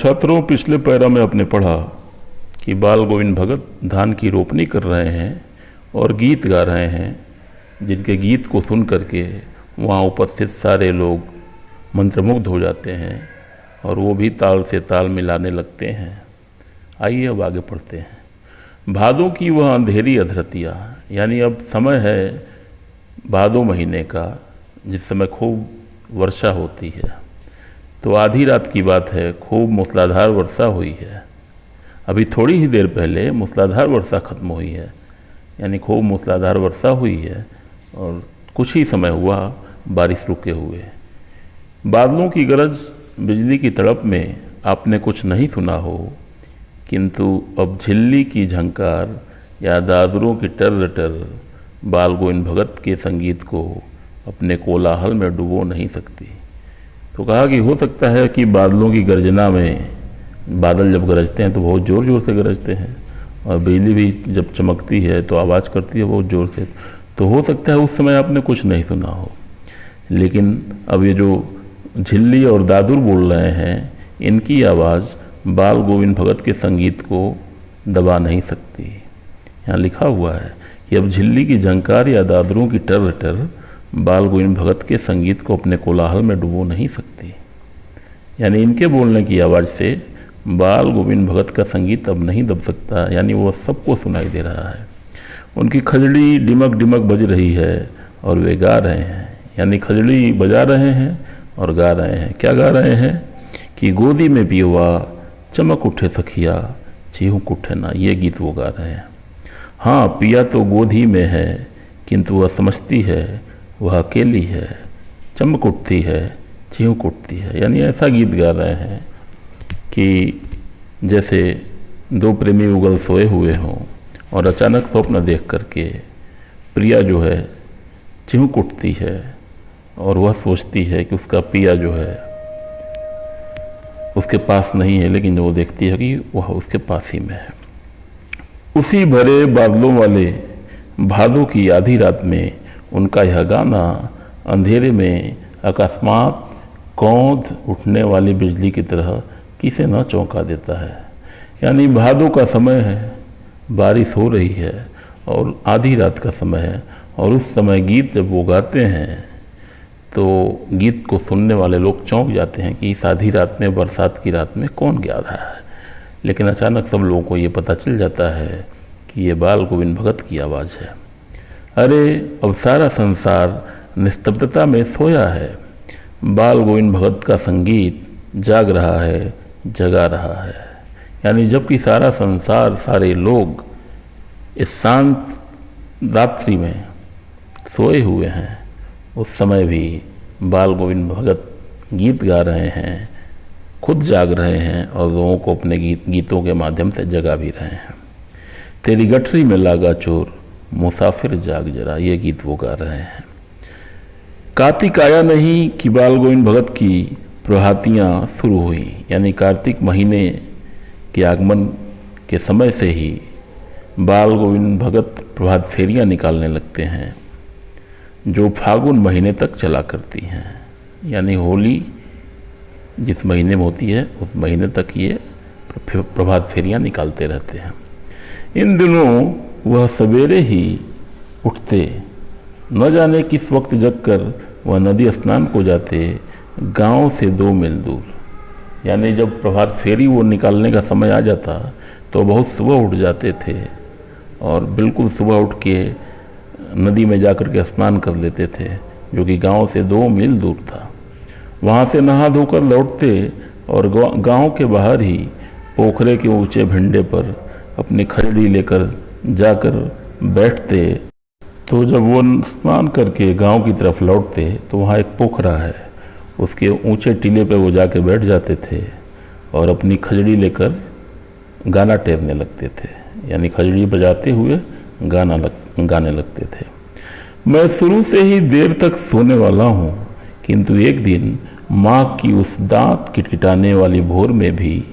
छात्रों, पिछले पैरा में आपने पढ़ा कि बाल गोविंद भगत धान की रोपनी कर रहे हैं और गीत गा रहे हैं, जिनके गीत को सुन करके वहाँ उपस्थित सारे लोग मंत्रमुग्ध हो जाते हैं और वो भी ताल से ताल मिलाने लगते हैं। आइए अब आगे पढ़ते हैं। भादों की वह अंधेरी अधरतिया, यानी अब समय है भादों महीने का, जिस समय खूब वर्षा होती है। तो आधी रात की बात है, खूब मूसलाधार वर्षा हुई है। अभी थोड़ी ही देर पहले मूसलाधार वर्षा खत्म हुई है, यानी खूब मूसलाधार वर्षा हुई है और कुछ ही समय हुआ बारिश रुके हुए। बादलों की गरज, बिजली की तड़प में आपने कुछ नहीं सुना हो, किंतु अब झिल्ली की झंकार या दादुरों की टर टर बाल गोविंद भगत के संगीत को अपने कोलाहल में डुबो नहीं सकती। तो कहा कि हो सकता है कि बादलों की गर्जना में, बादल जब गरजते हैं तो बहुत ज़ोर ज़ोर से गरजते हैं और बिजली भी जब चमकती है तो आवाज़ करती है बहुत ज़ोर से, तो हो सकता है उस समय आपने कुछ नहीं सुना हो। लेकिन अब ये जो झिल्ली और दादुर बोल रहे हैं, इनकी आवाज़ बाल गोविंद भगत के संगीत को दबा नहीं सकती। यहाँ लिखा हुआ है कि अब झिल्ली की झंकार या दादुरों की टर टर बाल गोविंद भगत के संगीत को अपने कोलाहल में डुबो नहीं सकती। यानी इनके बोलने की आवाज़ से बाल गोविंद भगत का संगीत अब नहीं दब सकता, यानी वो सबको सुनाई दे रहा है। उनकी खजड़ी डिमक डिमक बज रही है और वे गा रहे हैं, यानी खजड़ी बजा रहे हैं और गा रहे हैं। क्या गा रहे हैं कि गोदी में पियुआ चमक उठे सखिया चीहूक उठे ना, ये गीत वो गा रहे हैं। हाँ, पिया तो गोदी में है, किंतु वह समझती है वह अकेली है, चमक उठती है चीहूक उठती है। यानी ऐसा गीत गा रहे हैं कि जैसे दो प्रेमी उगल सोए हुए हों और अचानक स्वप्न देख करके प्रिया जो है चिहुक उठती है और वह सोचती है कि उसका पिया जो है उसके पास नहीं है, लेकिन वो देखती है कि वह उसके पास ही में है। उसी भरे बादलों वाले भादों की आधी रात में उनका यह गाना अंधेरे में अकस्मात कौंध उठने वाली बिजली की तरह किसे न चौंका देता है। यानी भादों का समय है, बारिश हो रही है और आधी रात का समय है, और उस समय गीत जब वो गाते हैं तो गीत को सुनने वाले लोग चौंक जाते हैं कि इस आधी रात में, बरसात की रात में कौन गा रहा है। लेकिन अचानक सब लोगों को ये पता चल जाता है कि ये बाल गोविंद भगत की आवाज़ है। अरे अब सारा संसार निस्तब्धता में सोया है, बाल गोविंद भगत का संगीत जाग रहा है, जगा रहा है। यानी जबकि सारा संसार, सारे लोग इस शांत रात्रि में सोए हुए हैं, उस समय भी बाल गोविंद भगत गीत गा रहे हैं, खुद जाग रहे हैं और लोगों को अपने गीतों के माध्यम से जगा भी रहे हैं। तेरी गठरी में लागा चोर मुसाफिर जाग जरा, ये गीत वो गा रहे हैं। कार्तिक आया नहीं कि बाल गोविंद भगत की प्रभातियाँ शुरू हुई। यानी कार्तिक महीने के आगमन के समय से ही बाल गोविंद भगत प्रभात फेरियाँ निकालने लगते हैं, जो फागुन महीने तक चला करती हैं। यानी होली जिस महीने में होती है उस महीने तक ये प्रभात फेरियाँ निकालते रहते हैं। इन दिनों वह सवेरे ही उठते, न जाने किस वक्त जगकर वह नदी स्नान को जाते, गांव से 2 मील दूर। यानी जब प्रभात फेरी वो निकालने का समय आ जाता तो बहुत सुबह उठ जाते थे और बिल्कुल सुबह उठ के नदी में जाकर के स्नान कर लेते थे, जो कि गांव से 2 मील दूर था। वहाँ से नहा धोकर लौटते और गांव के बाहर ही पोखरे के ऊंचे भिंडे पर अपनी खजड़ी लेकर जाकर बैठते। तो जब वो स्नान करके गांव की तरफ लौटते तो वहाँ एक पोखरा है, उसके ऊंचे टीले पे वो जाके बैठ जाते थे और अपनी खजड़ी लेकर गाना टेरने लगते थे। यानी खजड़ी बजाते हुए गाने लगते थे। मैं शुरू से ही देर तक सोने वाला हूँ, किंतु एक दिन माँ की उस दांत किटकिटाने वाली भोर में भी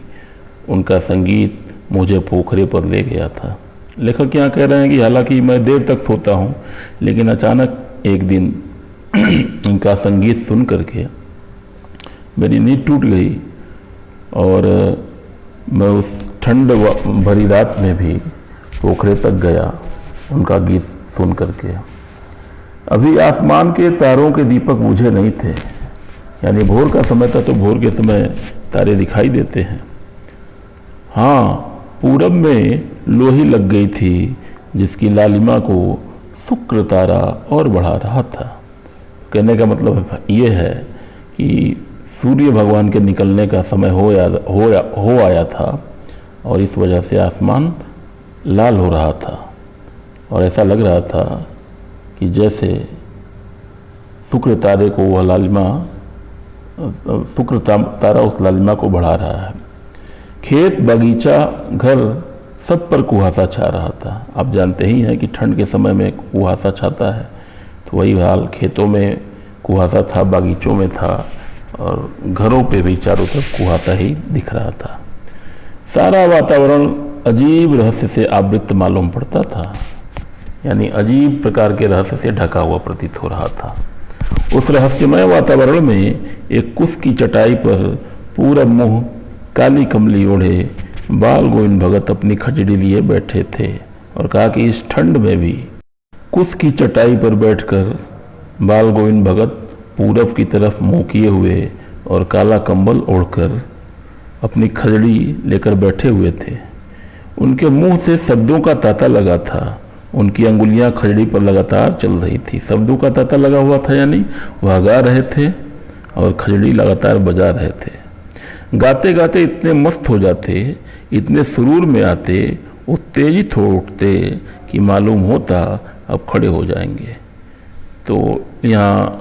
उनका संगीत मुझे पोखरे पर ले गया था। लेखक यहाँ कह रहे हैं कि हालांकि मैं देर तक सोता हूँ, लेकिन अचानक एक दिन उनका संगीत सुन करके मेरी नींद टूट गई और मैं उस ठंड भरी रात में भी पोखरे तक गया उनका गीत सुन करके। अभी आसमान के तारों के दीपक बुझे नहीं थे, यानी भोर का समय था तो भोर के समय तारे दिखाई देते हैं। हाँ, पूरब में लोही लग गई थी जिसकी लालिमा को शुक्र तारा और बढ़ा रहा था। कहने का मतलब ये है कि सूर्य भगवान के निकलने का समय हो आया था और इस वजह से आसमान लाल हो रहा था और ऐसा लग रहा था कि जैसे शुक्र तारे को वह लालिमा, शुक्र तारा उस लालिमा को बढ़ा रहा है। खेत, बगीचा, घर सब पर कुहासा छा रहा था। आप जानते ही हैं कि ठंड के समय में कुहासा छाता है, तो वही हाल खेतों में कुहासा था, बागीचों में था और घरों पे भी चारों तरफ कुहासा ही दिख रहा था। सारा वातावरण अजीब रहस्य से आवृत मालूम पड़ता था, यानी अजीब प्रकार के रहस्य से ढका हुआ प्रतीत हो रहा था। उस रहस्यमय वातावरण में एक कुश की चटाई पर पूरा मुंह काली कमली ओढ़े बाल गोविंद भगत अपनी खजड़ी लिए बैठे थे और कहा कि इस ठंड में भी कुश की चटाई पर बैठकर बाल गोविंद भगत पूरब की तरफ मुंह किए हुए और काला कंबल ओढ़कर अपनी खजड़ी लेकर बैठे हुए थे। उनके मुंह से शब्दों का तांता लगा था, उनकी अंगुलियां खजड़ी पर लगातार चल रही थी। शब्दों का तांता लगा हुआ था, यानी वह गा रहे थे और खजड़ी लगातार बजा रहे थे। गाते गाते इतने मस्त हो जाते, इतने सुरूर में आते, उत्तेजित हो उठते कि मालूम होता अब खड़े हो जाएंगे। तो यहाँ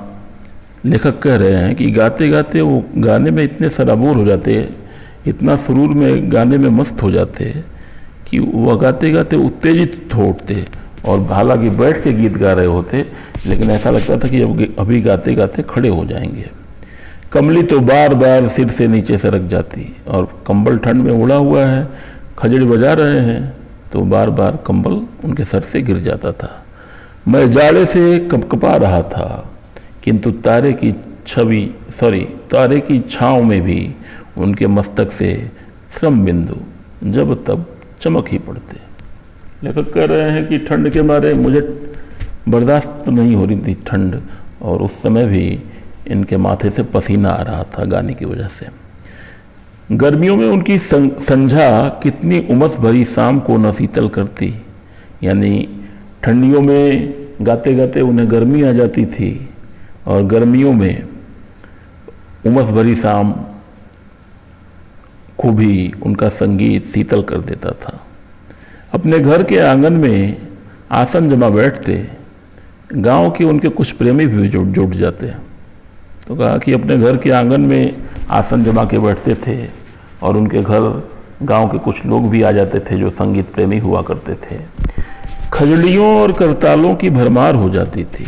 लेखक कह रहे हैं कि गाते गाते वो गाने में इतने सराबोर हो जाते, इतना सुरूर में गाने में मस्त हो जाते कि वह गाते गाते उत्तेजित हो उठते और हालांकि बैठ के गीत गा रहे होते, लेकिन ऐसा लगता था कि अभी गाते गाते खड़े हो जाएंगे। कमली तो बार बार सिर से नीचे सरक जाती और कंबल ठंड में उड़ा हुआ है, खजड़ी बजा रहे हैं तो बार बार कंबल उनके सर से गिर जाता था। मैं जाड़े से कपकपा रहा था, किंतु तारे की छाँव में भी उनके मस्तक से श्रम बिंदु जब तब चमक ही पड़ते। लेखक कह रहे हैं कि ठंड के मारे मुझे बर्दाश्त नहीं हो रही थी ठंड, और उस समय भी इनके माथे से पसीना आ रहा था गाने की वजह से। गर्मियों में उनकी संझा कितनी उमस भरी शाम को न शीतल करती, यानी ठंडियों में गाते गाते उन्हें गर्मी आ जाती थी और गर्मियों में उमस भरी शाम को भी उनका संगीत शीतल कर देता था। अपने घर के आंगन में आसन जमा बैठते, गांव के उनके कुछ प्रेमी भी जुट जाते। तो कहा कि अपने घर के आंगन में आसन जमा के बैठते थे और उनके घर गांव के कुछ लोग भी आ जाते थे जो संगीत प्रेमी हुआ करते थे। खजड़ियों और करतालों की भरमार हो जाती थी,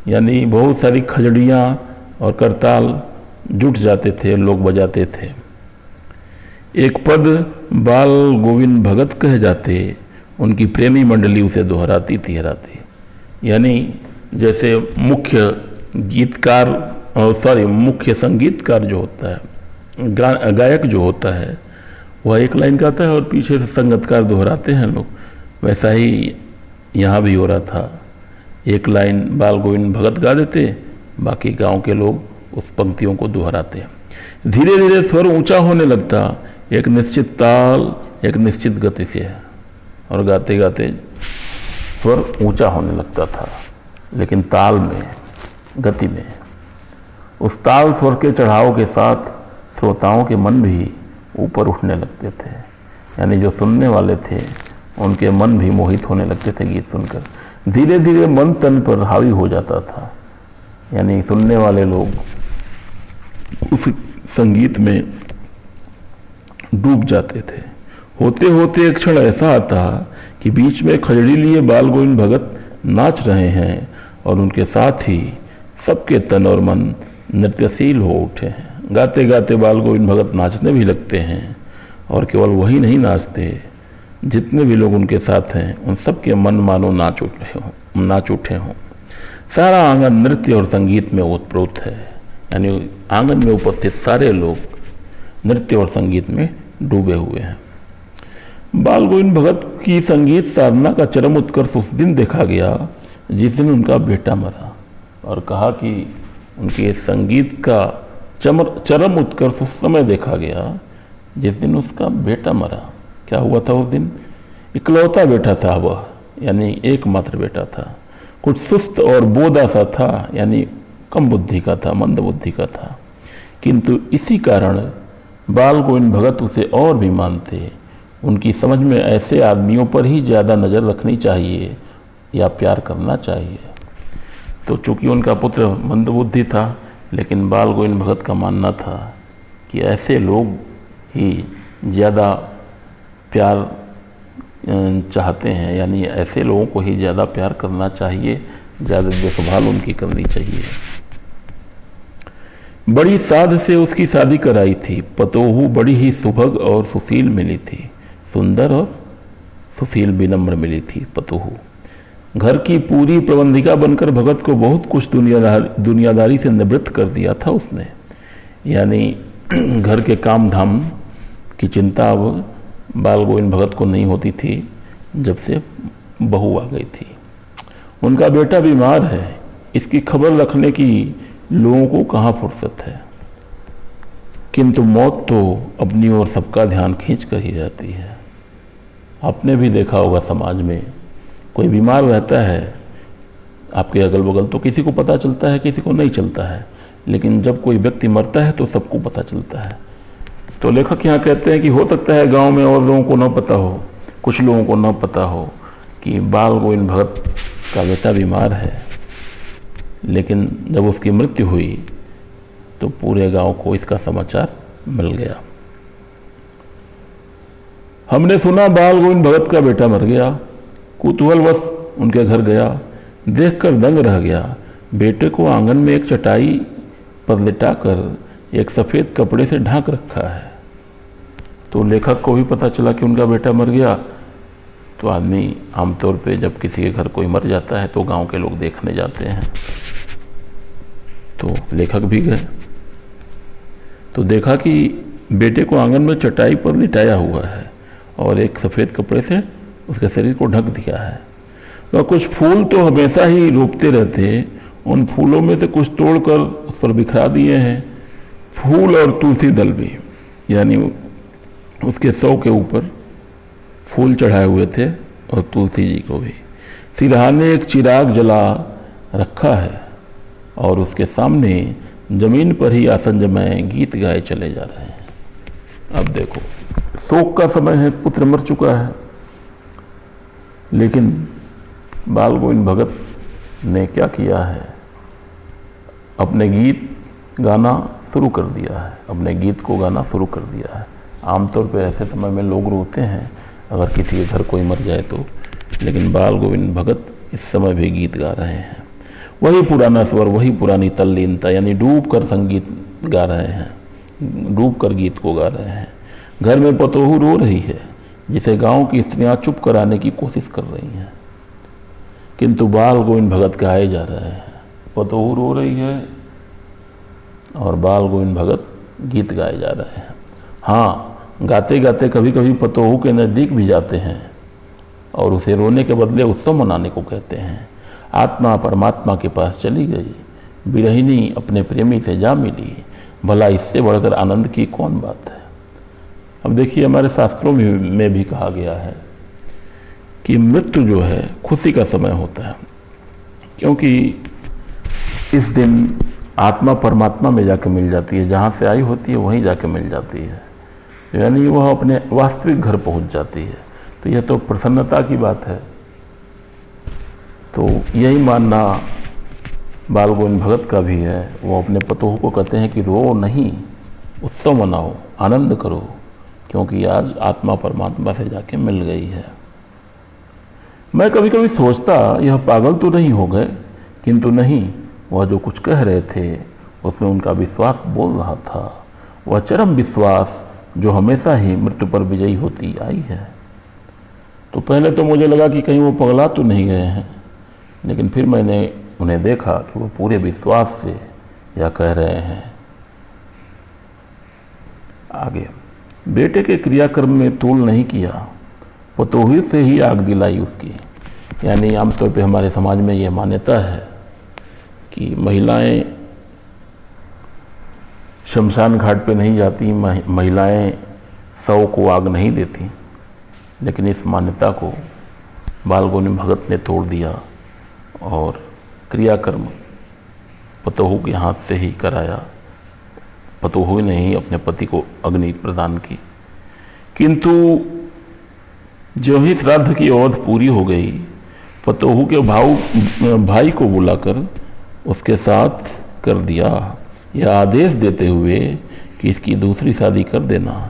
यानी बहुत सारी खजड़ियाँ और करताल जुट जाते थे, लोग बजाते थे। एक पद बाल गोविंद भगत कह जाते, उनकी प्रेमी मंडली उसे दोहराती तिहराती, यानी जैसे मुख्य संगीतकार जो होता है, गायक जो होता है, वह एक लाइन गाता है और पीछे से संगतकार दोहराते हैं लोग, वैसा ही यहाँ भी हो रहा था। एक लाइन बाल गोविंद भगत गा देते, बाकी गांव के लोग उस पंक्तियों को दोहराते। धीरे धीरे स्वर ऊंचा होने लगता, एक निश्चित ताल, एक निश्चित गति से, और गाते गाते स्वर ऊंचा होने लगता था, लेकिन ताल में, गति में। उस ताल स्वर के चढ़ाव के साथ श्रोताओं के मन भी ऊपर उठने लगते थे, यानी जो सुनने वाले थे उनके मन भी मोहित होने लगते थे गीत सुनकर। धीरे धीरे मन तन पर हावी हो जाता था, यानी सुनने वाले लोग उस संगीत में डूब जाते थे। होते होते एक क्षण ऐसा आता कि बीच में खजड़ी लिए बाल गोविंद भगत नाच रहे हैं और उनके साथ ही सबके तन और मन नृत्यशील हो उठे हैं। गाते गाते बाल गोविंद भगत नाचने भी लगते हैं, और केवल वही नहीं नाचते, जितने भी लोग उनके साथ हैं उन सबके मन मानो नाच उठे हों। सारा आंगन नृत्य और संगीत में ओतप्रोत है, यानी आंगन में उपस्थित सारे लोग नृत्य और संगीत में डूबे हुए हैं। बाल गोविंद भगत की संगीत साधना का चरम उत्कर्ष उस दिन देखा गया जिस दिन उनका बेटा मरा, और कहा कि उनके संगीत का चरम उत्कर्ष उस समय देखा गया जिस दिन उसका बेटा मरा। क्या हुआ था उस दिन? इकलौता बेटा था वह, यानी एकमात्र बेटा था। कुछ सुस्त और बोदा सा था, यानी कम बुद्धि का था, मंद बुद्धि का था। किंतु इसी कारण बाल गोविंद भगत उसे और भी मानते। उनकी समझ में ऐसे आदमियों पर ही ज़्यादा नज़र रखनी चाहिए या प्यार करना चाहिए। तो चूँकि उनका पुत्र मंदबुद्धि था, लेकिन बाल गोविंद भगत का मानना था कि ऐसे लोग ही ज़्यादा प्यार चाहते हैं, यानी ऐसे लोगों को ही ज़्यादा प्यार करना चाहिए, ज़्यादा देखभाल उनकी करनी चाहिए। बड़ी साध से उसकी शादी कराई थी। पतोहू बड़ी ही सुभग और सुशील मिली थी, सुंदर और सुशील विनम्र मिली थी पतोहू। घर की पूरी प्रबंधिका बनकर भगत को बहुत कुछ दुनियादारी से निवृत्त कर दिया था उसने, यानी घर के काम धाम की चिंता अब बाल गोविंद भगत को नहीं होती थी जब से बहू आ गई थी। उनका बेटा बीमार है, इसकी खबर रखने की लोगों को कहाँ फुर्सत है, किंतु मौत तो अपनी ओर सबका ध्यान खींच कर ही रहती है। आपने भी देखा होगा समाज में कोई बीमार रहता है, आपके अगल बगल तो किसी को पता चलता है, किसी को नहीं चलता है, लेकिन जब कोई व्यक्ति मरता है तो सबको पता चलता है। तो लेखक यहाँ कहते हैं कि हो सकता है गांव में और लोगों को न पता हो, कुछ लोगों को न पता हो कि बाल गोविंद भगत का बेटा बीमार है, लेकिन जब उसकी मृत्यु हुई तो पूरे गांव को इसका समाचार मिल गया। हमने सुना बाल गोविंद भगत का बेटा मर गया। कुतूहलवश उनके घर गया, देखकर दंग रह गया। बेटे को आंगन में एक चटाई पर लिटाकर एक सफ़ेद कपड़े से ढांक रखा है। तो लेखक को भी पता चला कि उनका बेटा मर गया। तो आदमी आमतौर पे जब किसी के घर कोई मर जाता है तो गांव के लोग देखने जाते हैं। तो लेखक भी गए तो देखा कि बेटे को आंगन में चटाई पर लिटाया हुआ है और एक सफ़ेद कपड़े से उसके शरीर को ढक दिया है। तो कुछ फूल तो हमेशा ही रोपते रहते, उन फूलों में से कुछ तोड़कर उस पर बिखरा दिए हैं। फूल और तुलसी दल भी, यानी उसके शव के ऊपर फूल चढ़ाए हुए थे और तुलसी जी को भी। सिरहाने एक चिराग जला रखा है और उसके सामने जमीन पर ही आसन जमाए गीत गाए चले जा रहे हैं। अब देखो, शोक का समय है, पुत्र मर चुका है, लेकिन बाल गोविंद भगत ने क्या किया है, अपने गीत गाना शुरू कर दिया है, अपने गीत को गाना शुरू कर दिया है। आमतौर पे ऐसे समय में लोग रोते हैं अगर किसी के घर कोई मर जाए तो, लेकिन बाल गोविंद भगत इस समय भी गीत गा रहे हैं। वही पुराना स्वर, वही पुरानी तल्लीनता, यानी डूब कर संगीत गा रहे हैं, डूब कर गीत को गा रहे हैं। घर में पतोहू रो रही है, जिसे गांव की स्त्रियां चुप कराने की कोशिश कर रही हैं, किंतु बाल गोविंद भगत गाए जा रहे हैं। पतोहू रो रही है और बाल गोविंद भगत गीत गाए जा रहे हैं। हाँ, गाते गाते कभी कभी पतोहू के नज़दीक भी जाते हैं और उसे रोने के बदले उत्सव मनाने को कहते हैं। आत्मा परमात्मा के पास चली गई, विरहिनी अपने प्रेमी से जा मिली, भला इससे बढ़कर आनंद की कौन बात है। अब देखिए, हमारे शास्त्रों में भी कहा गया है कि मृत्यु जो है खुशी का समय होता है, क्योंकि इस दिन आत्मा परमात्मा में जाकर मिल जाती है, जहाँ से आई होती है वहीं जाकर मिल जाती है, यानी वह अपने वास्तविक घर पहुँच जाती है। तो यह तो प्रसन्नता की बात है। तो यही मानना बाल गोविंद भगत का भी है। वो अपने पतोहू को कहते हैं कि रो नहीं, उत्सव मनाओ, आनंद करो, क्योंकि आज आत्मा परमात्मा से जाके मिल गई है। मैं कभी कभी सोचता यह पागल तो नहीं हो गए, किंतु नहीं, वह जो कुछ कह रहे थे उसमें उनका विश्वास बोल रहा था, वह चरम विश्वास जो हमेशा ही मृत्यु पर विजयी होती आई है। तो पहले तो मुझे लगा कि कहीं वो पगला तो नहीं गए हैं, लेकिन फिर मैंने उन्हें देखा कि वो पूरे विश्वास से यह कह रहे हैं। आगे बेटे के क्रियाक्रम में तोल नहीं किया, पतोही से ही आग दिलाई उसकी। यानी आमतौर पे हमारे समाज में ये मान्यता है कि महिलाएं शमशान घाट पे नहीं जाती, महिलाएं शव को आग नहीं देती, लेकिन इस मान्यता को बालगौनी भगत ने तोड़ दिया और क्रियाकर्म पतोहू के हाथ से ही कराया। पतोहू ने ही अपने पति को अग्नि प्रदान की। किंतु जो ही श्राद्ध की अवधि पूरी हो गई, पतोहू के भाई को बुलाकर उसके साथ कर दिया, यह आदेश देते हुए कि इसकी दूसरी शादी कर देना।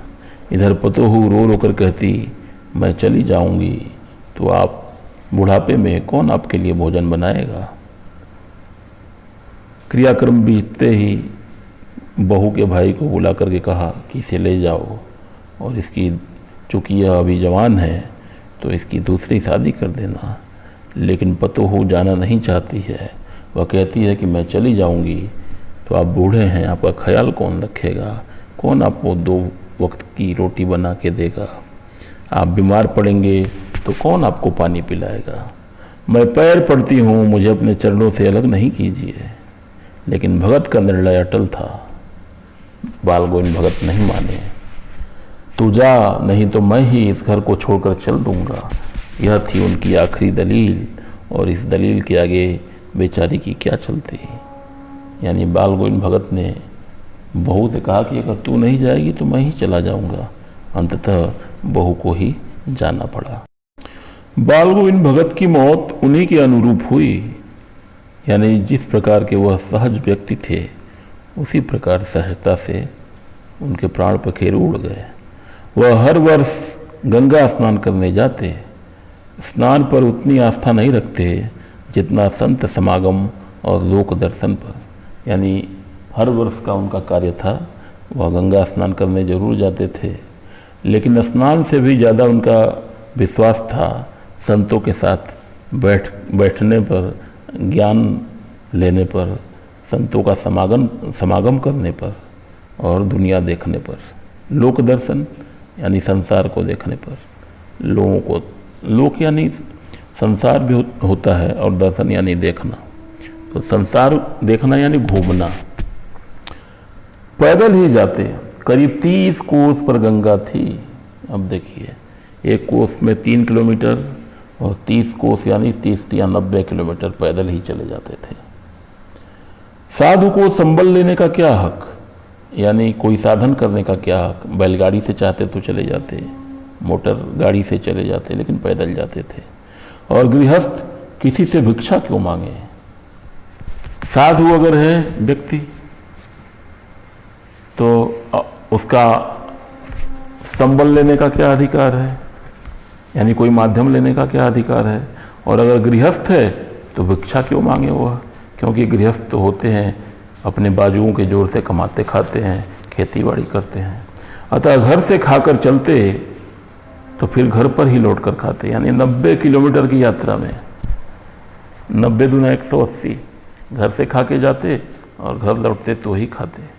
इधर पतोहू रो रो कर कहती, मैं चली जाऊंगी तो आप बुढ़ापे में कौन आपके लिए भोजन बनाएगा। क्रियाक्रम बीतते ही बहू के भाई को बुला करके कहा कि इसे ले जाओ और इसकी, चूँकि यह अभी जवान है तो इसकी दूसरी शादी कर देना। लेकिन पतोहू जाना नहीं चाहती है। वह कहती है कि मैं चली जाऊंगी तो आप बूढ़े हैं, आपका ख्याल कौन रखेगा, कौन आपको 2 वक्त की रोटी बना के देगा, आप बीमार पड़ेंगे तो कौन आपको पानी पिलाएगा। मैं पैर पड़ती हूँ, मुझे अपने चरणों से अलग नहीं कीजिए। लेकिन भगत का निर्णय अटल था। बालगौनी भगत नहीं माने। तू जा, नहीं तो मैं ही इस घर को छोड़कर चल दूंगा। यह थी उनकी आखिरी दलील, और इस दलील के आगे बेचारी की क्या चलती। यानी बालगौनी भगत ने बहू से कहा कि अगर तू नहीं जाएगी तो मैं ही चला जाऊंगा। अंततः बहू को ही जाना पड़ा। बालगौनी भगत की मौत उन्हीं के अनुरूप हुई। यानी जिस प्रकार के वह सहज व्यक्ति थे, उसी प्रकार सहजता से उनके प्राण पखेरु उड़ गए। वह हर वर्ष गंगा स्नान करने जाते। स्नान पर उतनी आस्था नहीं रखते जितना संत समागम और लोक दर्शन पर। यानी हर वर्ष का उनका कार्य था, वह गंगा स्नान करने जरूर जाते थे, लेकिन स्नान से भी ज़्यादा उनका विश्वास था संतों के साथ बैठने पर, ज्ञान लेने पर, संतों का समागम करने पर और दुनिया देखने पर। लोक दर्शन यानी संसार को देखने पर, लोगों को, लोक यानी संसार भी होता है और दर्शन यानी देखना। तो संसार देखना यानी घूमना। पैदल ही जाते। करीब 30 कोस पर गंगा थी। अब देखिए, एक कोस में 3 किलोमीटर और 30 कोस यानी 30 या 90 किलोमीटर पैदल ही चले जाते थे। साधु को संबल लेने का क्या हक, यानी कोई साधन करने का क्या हक। बैलगाड़ी से चाहते तो चले जाते, मोटर गाड़ी से चले जाते, लेकिन पैदल जाते थे। और गृहस्थ किसी से भिक्षा क्यों मांगे। साधु अगर है व्यक्ति तो उसका संबल लेने का क्या अधिकार है, यानी कोई माध्यम लेने का क्या अधिकार है। और अगर गृहस्थ है तो भिक्षा क्यों मांगे वह, क्योंकि गृहस्थ तो होते हैं अपने बाजुओं के जोर से कमाते खाते हैं, खेती बाड़ी करते हैं। अतः घर से खाकर चलते तो फिर घर पर ही लौट कर खाते। यानी 90 किलोमीटर की यात्रा में 90 दूना 180, घर से खा के जाते और घर लौटते तो ही खाते।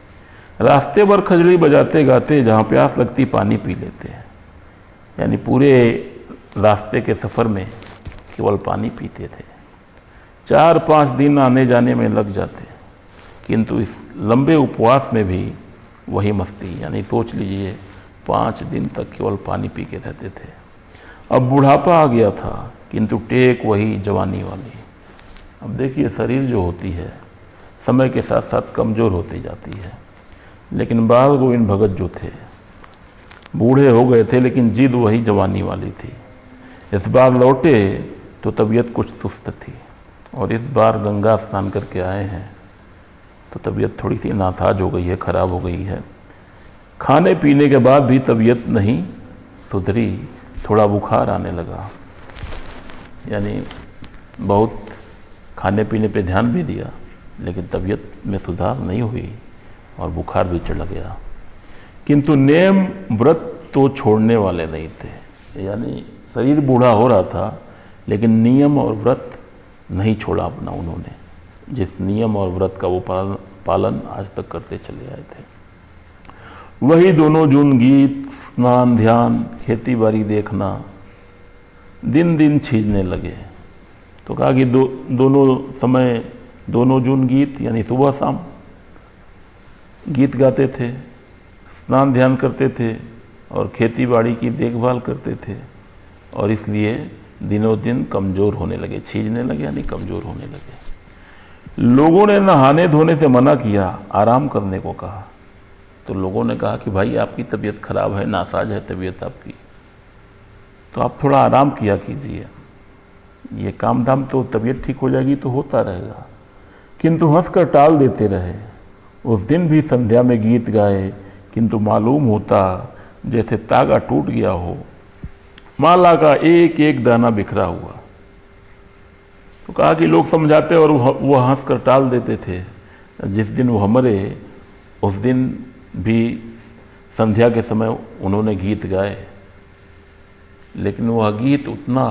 रास्ते भर खजड़ी बजाते गाते, जहाँ प्यास लगती पानी पी लेते हैं। यानी पूरे रास्ते के सफ़र में केवल पानी पीते थे। 4-5 दिन आने जाने में लग जाते, किंतु इस लंबे उपवास में भी वही मस्ती। यानी सोच लीजिए 5 दिन तक केवल पानी पी के रहते थे। अब बुढ़ापा आ गया था, किंतु टेक वही जवानी वाली। अब देखिए, शरीर जो होती है समय के साथ साथ कमज़ोर होती जाती है। लेकिन बालगोविंद भगत जो थे, बूढ़े हो गए थे, लेकिन जिद वही जवानी वाली थी। इस बार लौटे तो तबीयत कुछ सुस्त थी, और इस बार गंगा स्नान करके आए हैं तो तबीयत थोड़ी सी नासाज हो गई है, खराब हो गई है। खाने पीने के बाद भी तबीयत नहीं सुधरी, थोड़ा बुखार आने लगा। यानी बहुत खाने पीने पे ध्यान भी दिया, लेकिन तबीयत में सुधार नहीं हुई और बुखार भी चढ़ गया। किंतु नियम व्रत तो छोड़ने वाले नहीं थे। यानी शरीर बूढ़ा हो रहा था, लेकिन नियम और व्रत नहीं छोड़ा अपना उन्होंने। जिस नियम और व्रत का वो पालन आज तक करते चले आए थे। वही दोनों जून गीत, स्नान ध्यान, खेती बाड़ी देखना दिन दिन छीजने लगे। तो कहा कि दोनों समय दोनों जून गीत यानी सुबह शाम गीत गाते थे, स्नान ध्यान करते थे और खेती बाड़ी की देखभाल करते थे, और इसलिए दिनों दिन कमज़ोर होने लगे, छीजने लगे यानी कमज़ोर होने लगे। लोगों ने नहाने धोने से मना किया, आराम करने को कहा। तो लोगों ने कहा कि भाई आपकी तबीयत खराब है, नासाज है तबीयत आपकी, तो आप थोड़ा आराम किया कीजिए, ये काम धाम तो तबीयत ठीक हो जाएगी तो होता रहेगा। किंतु हंसकर टाल देते रहे। उस दिन भी संध्या में गीत गाए, किंतु मालूम होता जैसे तागा टूट गया हो, माला का एक एक दाना बिखरा हुआ। तो कहा कि लोग समझाते और वो हंसकर टाल देते थे। जिस दिन वो मरे उस दिन भी संध्या के समय उन्होंने गीत गाए, लेकिन वह गीत उतना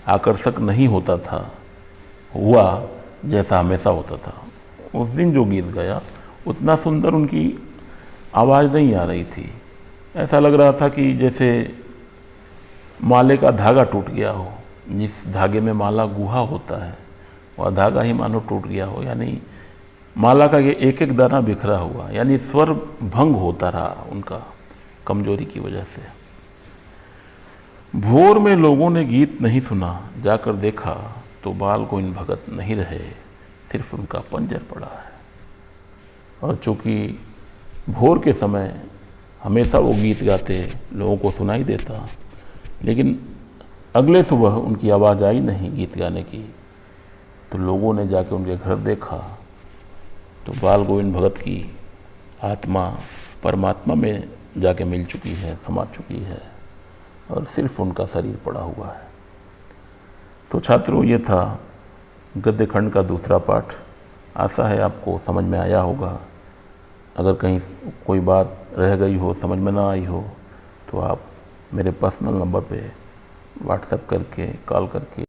आकर्षक नहीं होता था, हुआ जैसा हमेशा होता था। उस दिन जो गीत गाया उतना सुंदर उनकी आवाज़ नहीं आ रही थी। ऐसा लग रहा था कि जैसे माले का धागा टूट गया हो, जिस धागे में माला गुहा होता है वह धागा ही मानो टूट गया हो, यानी माला का ये एक एक दाना बिखरा हुआ, यानी स्वर भंग होता रहा उनका कमजोरी की वजह से। भोर में लोगों ने गीत नहीं सुना, जाकर देखा तो बाल गोविंद भगत नहीं रहे, सिर्फ उनका पंजर पड़ा है। और चूंकि भोर के समय हमेशा वो गीत गाते, लोगों को सुनाई देता, लेकिन अगले सुबह उनकी आवाज़ आई नहीं गीत गाने की। तो लोगों ने जाके उनके घर देखा तो बाल गोविंद भगत की आत्मा परमात्मा में जाके मिल चुकी है, समा चुकी है, और सिर्फ उनका शरीर पड़ा हुआ है। तो छात्रों, ये था गद्य खंड का दूसरा पाठ। आशा है आपको समझ में आया होगा। अगर कहीं कोई बात रह गई हो, समझ में ना आई हो, तो आप मेरे पर्सनल नंबर पे व्हाट्सएप करके, कॉल करके